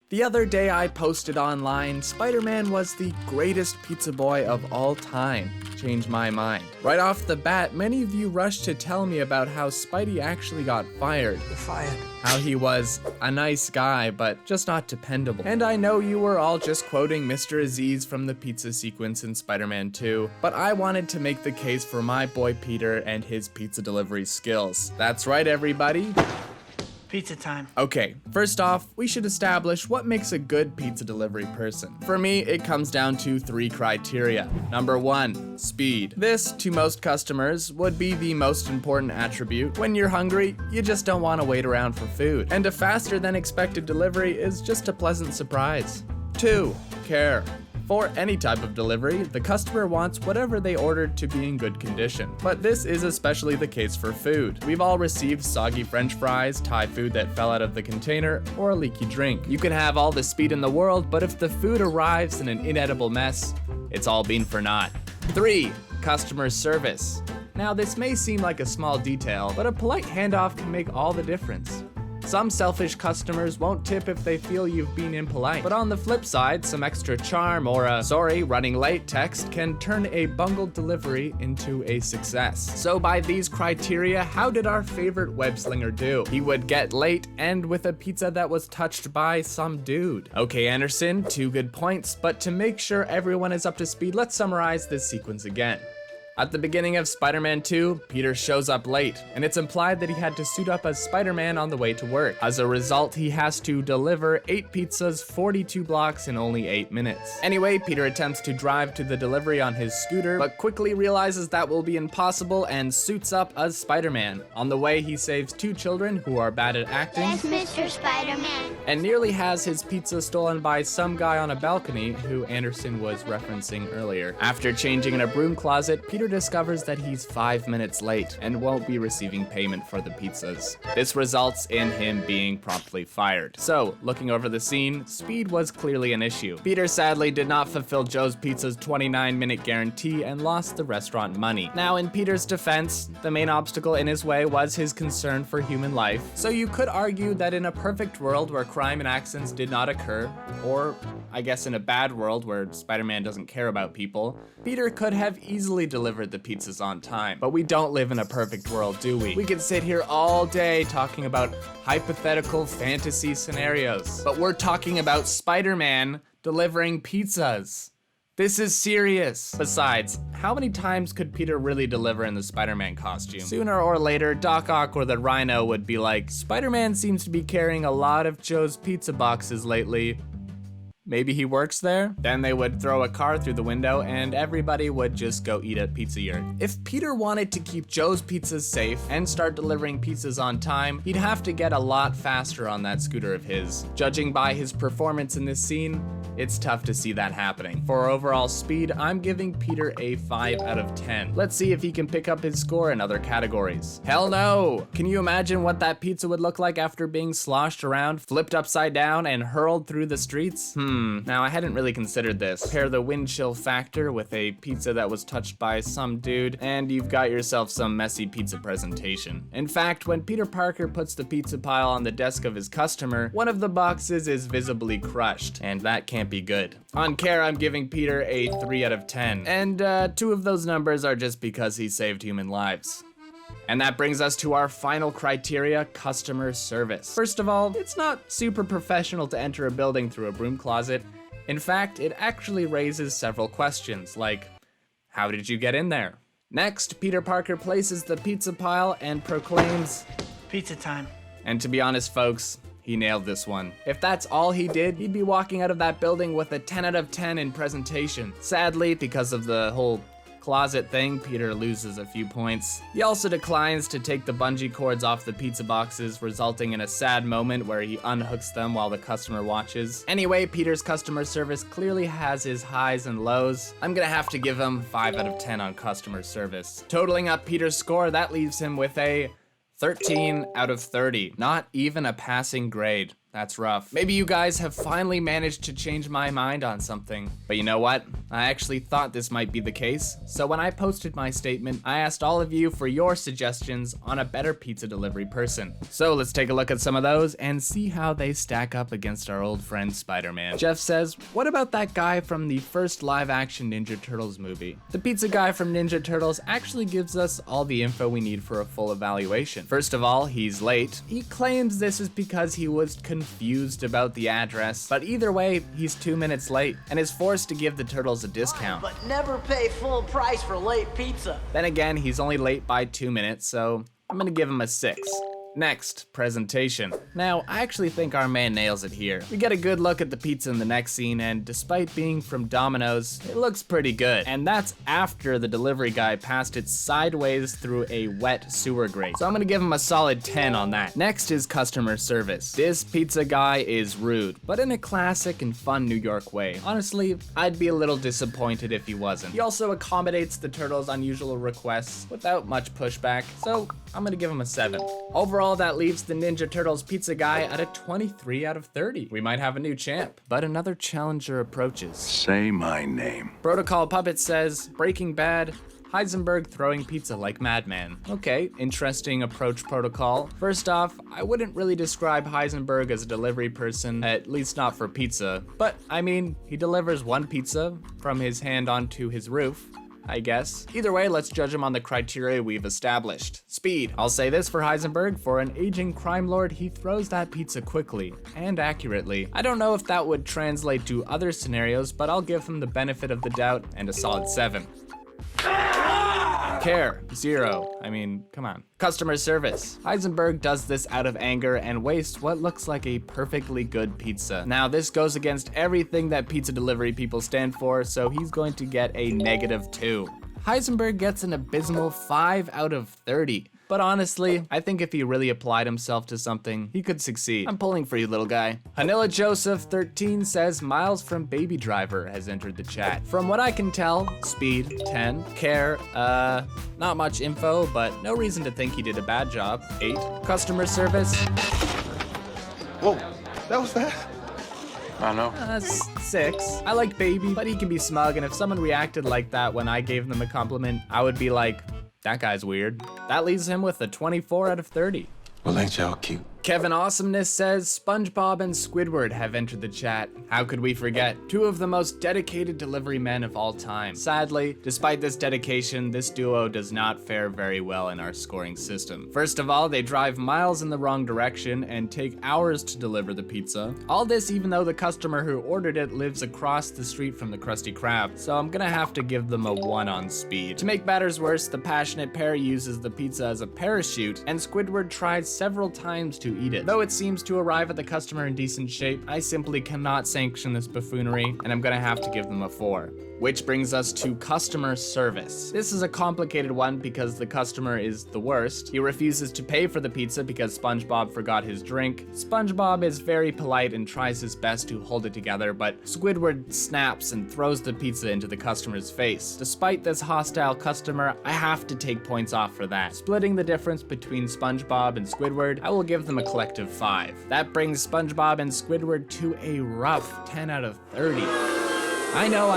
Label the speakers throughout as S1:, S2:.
S1: The other day I posted online, Spider-Man was the greatest pizza boy of all time. Changed my mind. Right off the bat, many of you rushed to tell me about how Spidey actually got fired.
S2: You're fired.
S1: How he was a nice guy, but just not dependable. And I know you were all just quoting Mr. Aziz from the pizza sequence in Spider-Man 2, but I wanted to make the case for my boy Peter and his pizza delivery skills. That's right, everybody.
S2: Pizza time.
S1: Okay, first off, we should establish what makes a good pizza delivery person. For me, it comes down to 3 criteria. Number 1, speed. This, to most customers, would be the most important attribute. When you're hungry, you just don't want to wait around for food. And a faster than expected delivery is just a pleasant surprise. 2, care. For any type of delivery, the customer wants whatever they ordered to be in good condition. But this is especially the case for food. We've all received soggy French fries, Thai food that fell out of the container, or a leaky drink. You can have all the speed in the world, but if the food arrives in an inedible mess, it's all been for naught. 3, customer service. Now this may seem like a small detail, but a polite handoff can make all the difference. Some selfish customers won't tip if they feel you've been impolite. But on the flip side, some extra charm or a "sorry, running late" text can turn a bungled delivery into a success. So by these criteria, how did our favorite web slinger do? He would get late and with a pizza that was touched by some dude. Okay, Anderson, 2 good points, but to make sure everyone is up to speed, let's summarize this sequence again. At the beginning of Spider-Man 2, Peter shows up late, and it's implied that he had to suit up as Spider-Man on the way to work. As a result, he has to deliver 8 pizzas, 42 blocks in only 8 minutes. Anyway, Peter attempts to drive to the delivery on his scooter, but quickly realizes that will be impossible and suits up as Spider-Man. On the way, he saves 2 children who are bad at acting.
S3: Yes, Mr. Spider-Man.
S1: And nearly has his pizza stolen by some guy on a balcony who Anderson was referencing earlier. After changing in a broom closet, Peter discovers that he's 5 minutes late and won't be receiving payment for the pizzas. This results in him being promptly fired. So, looking over the scene, speed was clearly an issue. Peter sadly did not fulfill Joe's Pizza's 29-minute guarantee and lost the restaurant money. Now, in Peter's defense, the main obstacle in his way was his concern for human life. So you could argue that in a perfect world where crime and accidents did not occur, or I guess in a bad world where Spider-Man doesn't care about people, Peter could have easily delivered the pizzas on time. But we don't live in a perfect world, do we? We could sit here all day talking about hypothetical fantasy scenarios, but we're talking about Spider-Man delivering pizzas. This is serious. Besides, how many times could Peter really deliver in the Spider-Man costume? Sooner or later, Doc Ock or the Rhino would be like, "Spider-Man seems to be carrying a lot of Joe's pizza boxes lately. Maybe he works there?" Then they would throw a car through the window and everybody would just go eat at Pizza Yurt. If Peter wanted to keep Joe's pizzas safe and start delivering pizzas on time, he'd have to get a lot faster on that scooter of his. Judging by his performance in this scene, it's tough to see that happening. For overall speed, I'm giving Peter a 5 out of 10. Let's see if he can pick up his score in other categories. Hell no! Can you imagine what that pizza would look like after being sloshed around, flipped upside down, and hurled through the streets? Now I hadn't really considered this. Pair the wind chill factor with a pizza that was touched by some dude, and you've got yourself some messy pizza presentation. In fact, when Peter Parker puts the pizza pile on the desk of his customer, one of the boxes is visibly crushed, and that can't be good. On care, I'm giving Peter a 3 out of 10, and 2 of those numbers are just because he saved human lives. And that brings us to our final criteria, customer service. First of all, it's not super professional to enter a building through a broom closet. In fact, it actually raises several questions, like, how did you get in there? Next, Peter Parker places the pizza pile and proclaims,
S2: "Pizza time."
S1: And to be honest, folks, he nailed this one. If that's all he did, he'd be walking out of that building with a 10 out of 10 in presentation. Sadly, because of the whole closet thing, Peter loses a few points. He also declines to take the bungee cords off the pizza boxes, resulting in a sad moment where he unhooks them while the customer watches. Anyway, Peter's customer service clearly has his highs and lows. I'm gonna have to give him 5 out of 10 on customer service. Totaling up Peter's score, that leaves him with a 13 out of 30. Not even a passing grade. That's rough. Maybe you guys have finally managed to change my mind on something. But you know what? I actually thought this might be the case. So when I posted my statement, I asked all of you for your suggestions on a better pizza delivery person. So let's take a look at some of those and see how they stack up against our old friend Spider-Man. Jeff says, what about that guy from the first live action Ninja Turtles movie? The pizza guy from Ninja Turtles actually gives us all the info we need for a full evaluation. First of all, he's late. He claims this is because he was confused about the address, but either way, he's 2 minutes late and is forced to give the turtles a discount.
S4: But never pay full price for late pizza.
S1: Then again, he's only late by 2 minutes, so I'm gonna give him a 6. Next, presentation. Now, I actually think our man nails it here. We get a good look at the pizza in the next scene, and despite being from Domino's, it looks pretty good. And that's after the delivery guy passed it sideways through a wet sewer grate. So I'm gonna give him a solid 10 on that. Next is customer service. This pizza guy is rude, but in a classic and fun New York way. Honestly, I'd be a little disappointed if he wasn't. He also accommodates the turtles' unusual requests without much pushback, so I'm gonna give him a 7. Overall, that leaves the Ninja Turtles pizza guy at a 23 out of 30. We might have a new champ, but another challenger approaches.
S5: Say my name.
S1: Protocol Puppet says, Breaking Bad, Heisenberg throwing pizza like madman. Okay, interesting approach, Protocol. First off, I wouldn't really describe Heisenberg as a delivery person, at least not for pizza. But, I mean, he delivers one pizza from his hand onto his roof, I guess. Either way, let's judge him on the criteria we've established. Speed. I'll say this for Heisenberg, for an aging crime lord, he throws that pizza quickly and accurately. I don't know if that would translate to other scenarios, but I'll give him the benefit of the doubt and a solid 7. Care, 0. I mean, come on. Customer service. Heisenberg does this out of anger and wastes what looks like a perfectly good pizza. Now, this goes against everything that pizza delivery people stand for, so he's going to get a -2. Heisenberg gets an abysmal 5 out of 30. But honestly, I think if he really applied himself to something, he could succeed. I'm pulling for you, little guy. Hanilla Joseph 13 says Miles from Baby Driver has entered the chat. From what I can tell, speed 10, care, not much info, but no reason to think he did a bad job. 8, customer service.
S5: Whoa, that was fast. I know.
S1: 6. I like Baby, but he can be smug, and if someone reacted like that when I gave them a compliment, I would be like, that guy's weird. That leaves him with a 24 out of 30.
S5: Well, ain't y'all cute?
S1: Kevin Awesomeness says SpongeBob and Squidward have entered the chat. How could we forget? 2 of the most dedicated delivery men of all time. Sadly, despite this dedication, this duo does not fare very well in our scoring system. First of all, they drive miles in the wrong direction and take hours to deliver the pizza. All this even though the customer who ordered it lives across the street from the Krusty Krab, so I'm gonna have to give them a 1 on speed. To make matters worse, the passionate pair uses the pizza as a parachute, and Squidward tries several times to eat it. Though it seems to arrive at the customer in decent shape, I simply cannot sanction this buffoonery, and I'm gonna have to give them a 4. Which brings us to customer service. This is a complicated one because the customer is the worst. He refuses to pay for the pizza because SpongeBob forgot his drink. SpongeBob is very polite and tries his best to hold it together, but Squidward snaps and throws the pizza into the customer's face. Despite this hostile customer, I have to take points off for that. Splitting the difference between SpongeBob and Squidward, I will give them a collective 5. That brings SpongeBob and Squidward to a rough 10 out of 30. I know.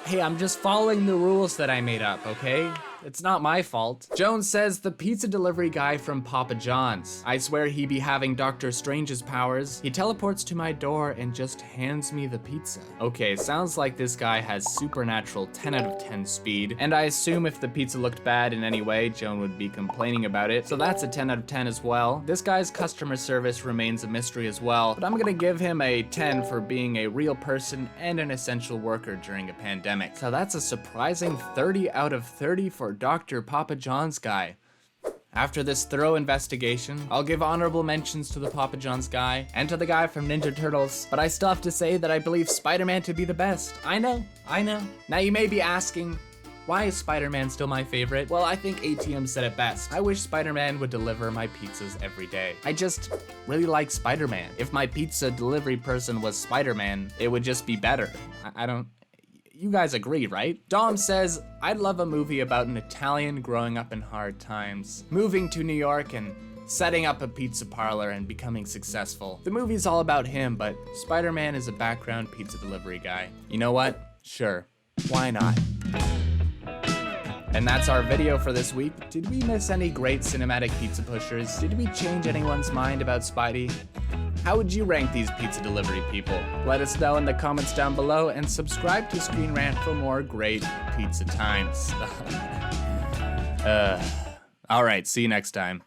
S1: Hey, I'm just following the rules that I made up, okay? It's not my fault. Jones says the pizza delivery guy from Papa John's. I swear he be having Doctor Strange's powers. He teleports to my door and just hands me the pizza. Okay, sounds like this guy has supernatural 10 out of 10 speed. And I assume if the pizza looked bad in any way, Joan would be complaining about it. So that's a 10 out of 10 as well. This guy's customer service remains a mystery as well, but I'm gonna give him a 10 for being a real person and an essential worker during a pandemic. So that's a surprising 30 out of 30 for Dr. Papa John's guy. After this thorough investigation, I'll give honorable mentions to the Papa John's guy and to the guy from Ninja Turtles, but I still have to say that I believe Spider-Man to be the best. I know. Now you may be asking, why is Spider-Man still my favorite? Well, I think ATM said it best. I wish Spider-Man would deliver my pizzas every day. I just really like Spider-Man. If my pizza delivery person was Spider-Man, it would just be better. I don't... You guys agree, right? Dom says, I'd love a movie about an Italian growing up in hard times, moving to New York and setting up a pizza parlor and becoming successful. The movie's all about him, but Spider-Man is a background pizza delivery guy. You know what? Sure. Why not? And that's our video for this week. Did we miss any great cinematic pizza pushers? Did we change anyone's mind about Spidey? How would you rank these pizza delivery people? Let us know in the comments down below and subscribe to ScreenRant for more great pizza times. Alright, see you next time.